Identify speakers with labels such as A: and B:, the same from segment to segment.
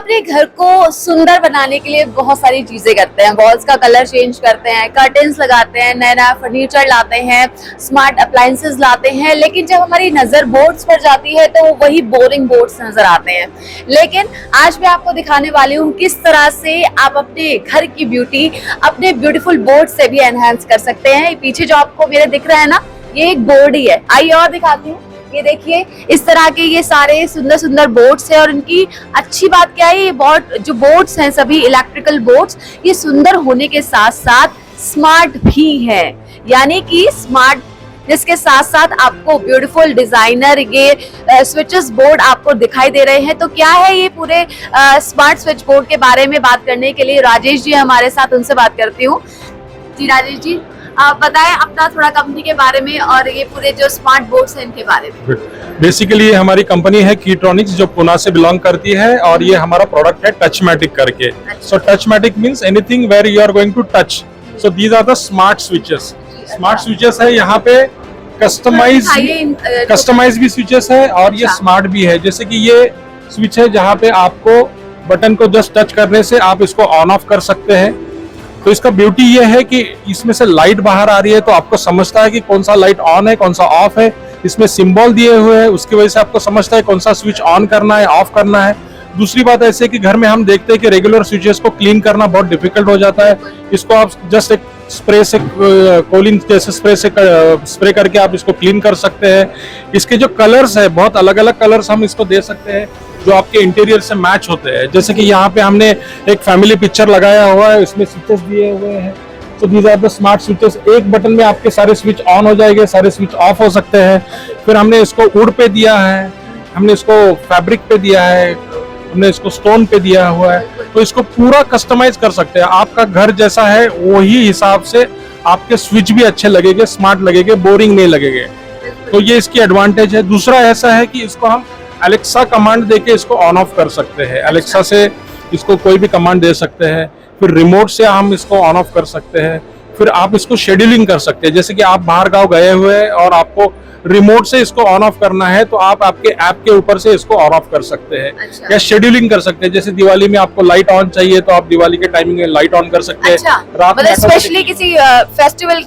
A: अपने घर को सुंदर बनाने के लिए बहुत सारी चीजें करते हैं। वॉल्स का कलर चेंज करते हैं, कर्टेन्स लगाते हैं, नया नया फर्नीचर लाते हैं, स्मार्ट अप्लायंसेस लाते हैं, लेकिन जब हमारी नजर बोर्ड्स पर जाती है तो वही बोरिंग बोर्ड्स नजर आते हैं। लेकिन आज मैं आपको दिखाने वाली हूँ किस तरह से आप अपने घर की ब्यूटी अपने ब्यूटीफुल बोर्ड से भी एनहांस कर सकते हैं। पीछे जो आपको मेरे दिख रहा है ना, ये एक बोर्ड ही है। आइए और दिखाती हूँ। ये देखिए, इस तरह के ये सारे सुंदर सुंदर बोर्ड्स हैं और इनकी अच्छी बात क्या है, ये जो बोर्ड्स हैं सभी इलेक्ट्रिकल बोर्ड्स, ये सुंदर होने के साथ साथ स्मार्ट भी है। यानी कि स्मार्ट जिसके साथ साथ आपको ब्यूटीफुल डिजाइनर ये स्विचेस बोर्ड आपको दिखाई दे रहे हैं। तो क्या है ये पूरे स्मार्ट स्विच बोर्ड के बारे में बात करने के लिए राजेश जी हमारे साथ, उनसे बात करती हूँ। जी राजेश जी, आप बताएं अपना थोड़ा कंपनी के बारे में और ये पूरे जो स्मार्ट बोर्ड्स हैं इनके बारे में।
B: बेसिकली ये हमारी कंपनी है कीट्रॉनिक्स, जो पुणे से बिलोंग करती है, और ये हमारा प्रोडक्ट है टचमैटिक करके। So touchmatic means anything where you are going to touch. So these are the smart switches. Smart switches है, यहाँ पे कस्टमाइज भी स्विचेस है और ये स्मार्ट भी है। जैसे कि ये स्विच है जहाँ पे आपको बटन को जस्ट टच करने से आप इसको ऑन ऑफ कर सकते हैं। तो इसका ब्यूटी ये है कि इसमें से लाइट बाहर आ रही है तो आपको समझता है कि कौन सा लाइट ऑन है, कौन सा ऑफ है। इसमें सिंबल दिए हुए हैं, उसकी वजह से आपको समझता है कौन सा स्विच ऑन करना है, ऑफ करना है। दूसरी बात ऐसे कि घर में हम देखते हैं कि रेगुलर स्विचेस को क्लीन करना बहुत डिफिकल्ट हो जाता है। इसको आप जस्ट एक स्प्रे से, कोलिन जैसे स्प्रे करके आप इसको क्लीन कर सकते हैं। इसके जो कलर्स है, बहुत अलग अलग कलर्स हम इसको दे सकते हैं जो आपके इंटीरियर से मैच होते हैं। जैसे कि यहाँ पे हमने एक फैमिली पिक्चर लगाया हुआ है, इसमें स्विचेस दिए हुए हैं। तो these are the smart switches. एक बटन में आपके सारे स्विच ऑन हो जाएंगे, सारे स्विच ऑफ हो सकते हैं। फिर हमने इसको वुड पे दिया है, हमने इसको फैब्रिक पे दिया है, हमने इसको स्टोन पे दिया हुआ है। तो इसको पूरा कस्टमाइज कर सकते हैं। आपका घर जैसा है वही हिसाब से आपके स्विच भी अच्छे लगेंगे, स्मार्ट लगेंगे, बोरिंग नहीं लगेंगे। तो ये इसकी एडवांटेज है। दूसरा ऐसा है कि इसको हम एलेक्सा कमांड देके इसको ऑन ऑफ कर सकते हैं। एलेक्सा से इसको कोई भी कमांड दे सकते हैं, फिर रिमोट से हम इसको ऑन ऑफ कर सकते हैं। फिर आप इसको शेड्यूलिंग कर सकते हैं। जैसे कि आप बाहर गांव गए हुए हैं और आपको रिमोट से इसको ऑन ऑफ करना है तो आप आपके ऐप के ऊपर से इसको ऑन ऑफ कर सकते हैं। या शेड्यूलिंग कर सकते हैं। जैसे दिवाली में आपको लाइट ऑन चाहिए तो आप दिवाली के टाइमिंग में लाइट ऑन कर सकते हैं। रात में
A: स्पेशली किसी फेस्टिवल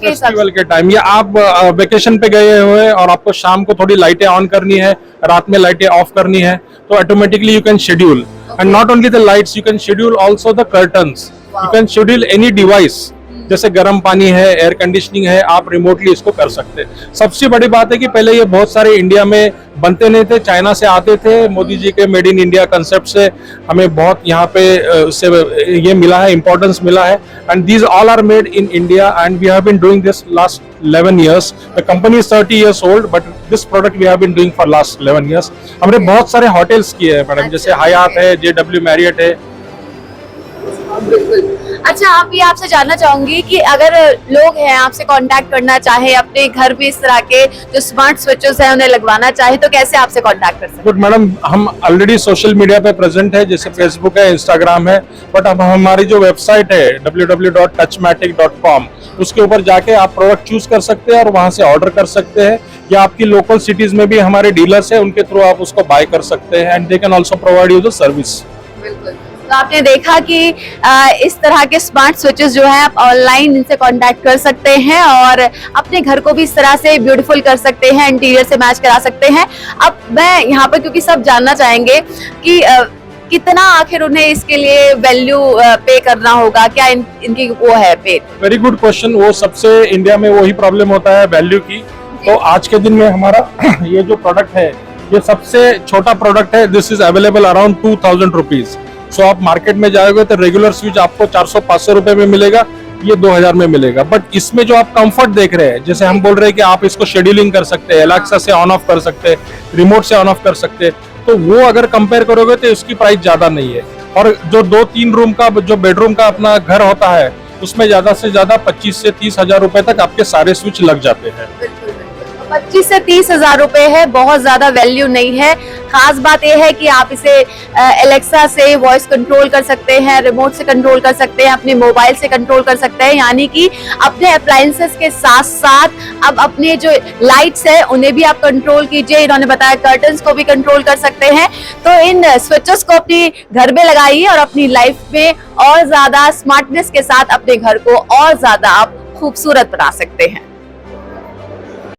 A: के टाइम,
B: या आप वेकेशन पे गए हुए और आपको शाम को थोड़ी लाइटें ऑन करनी है, रात में लाइटें ऑफ करनी है, तो automatically you can schedule. And not only the lights, you can schedule also the curtains. You can schedule any device. जैसे गर्म पानी है, एयर कंडीशनिंग है, आप रिमोटली इसको कर सकते हैं। सबसे बड़ी बात है कि पहले ये बहुत सारे इंडिया में बनते नहीं थे, चाइना से आते थे। मोदी जी के मेड इन इंडिया कंसेप्ट से हमें बहुत यहाँ पे उससे ये मिला है, इम्पोर्टेंस मिला है। And these all are made in India and we have been doing this last 11 years. The company is 30 years old, but this product we have been doing for last 11 years. हमने बहुत सारे hotels किए हैं madam, जैसे हयात है, JW Marriott है।
A: अच्छा, आप ये आपसे जानना चाहूंगी कि अगर लोग हैं आपसे कांटेक्ट करना चाहे, अपने घर में इस तरह के जो स्मार्ट स्विचेस हैं उन्हें लगवाना चाहे, तो कैसे आपसे कांटेक्ट कर सकते हैं?
B: गुड मैडम, हम ऑलरेडी सोशल मीडिया पे प्रेजेंट है, जैसे फेसबुक है, इंस्टाग्राम है। बट अब हमारी जो वेबसाइट है www.touchmatic.com, उसके ऊपर जाके आप प्रोडक्ट चूज कर सकते हैं और वहां से ऑर्डर कर सकते हैं। या आपकी लोकल सिटीज में भी हमारे डीलर्स हैं, उनके थ्रू आप उसको बाय कर सकते हैं and they can also provide you the service.
A: बिल्कुल। तो आपने देखा कि इस तरह के स्मार्ट स्विचेस जो है आप ऑनलाइन इनसे कांटेक्ट कर सकते हैं और अपने घर को भी इस तरह से ब्यूटीफुल कर सकते हैं, इंटीरियर से मैच करा सकते हैं। अब मैं यहाँ पर, क्योंकि सब जानना चाहेंगे कि कितना आखिर उन्हें इसके लिए वैल्यू पे करना होगा, क्या इनकी वो है पे?
B: Very good question. वो सबसे इंडिया में वही प्रॉब्लम होता है वैल्यू की। तो आज के दिन में हमारा ये जो प्रोडक्ट है, ये सबसे छोटा प्रोडक्ट है। This is available around 2000 rupees. So आप मार्केट में जाओगे तो रेगुलर स्विच आपको 400-500 रुपए में मिलेगा, ये 2000 में मिलेगा। बट इसमें जो आप कंफर्ट देख रहे हैं, जैसे हम बोल रहे हैं कि आप इसको शेड्यूलिंग कर सकते हैं, एलेक्सा से ऑन ऑफ कर सकते हैं, रिमोट से ऑन ऑफ कर सकते हैं, तो वो अगर कंपेयर करोगे तो इसकी प्राइस ज्यादा नहीं है। और जो 2-3 रूम का, जो बेडरूम का अपना घर होता है, उसमें ज्यादा से ज्यादा 25 से 30 हजार रुपए तक आपके सारे स्विच लग जाते हैं।
A: 25 से 30 हजार रुपए है, बहुत ज्यादा वैल्यू नहीं है। खास बात यह है कि आप इसे एलेक्सा से वॉइस कंट्रोल कर सकते हैं, रिमोट से कंट्रोल कर सकते हैं, अपने मोबाइल से कंट्रोल कर सकते हैं, यानी कि अपने अप्लायंसेस के साथ साथ अब अपने जो लाइट्स है उन्हें भी आप कंट्रोल कीजिए। इन्होंने बताया कर्टन्स को भी कंट्रोल कर सकते हैं। तो इन स्विचेस को अपनी घर में लगाइए और अपनी लाइफ में और ज्यादा स्मार्टनेस के साथ अपने घर को और ज्यादा आप खूबसूरत बना सकते हैं।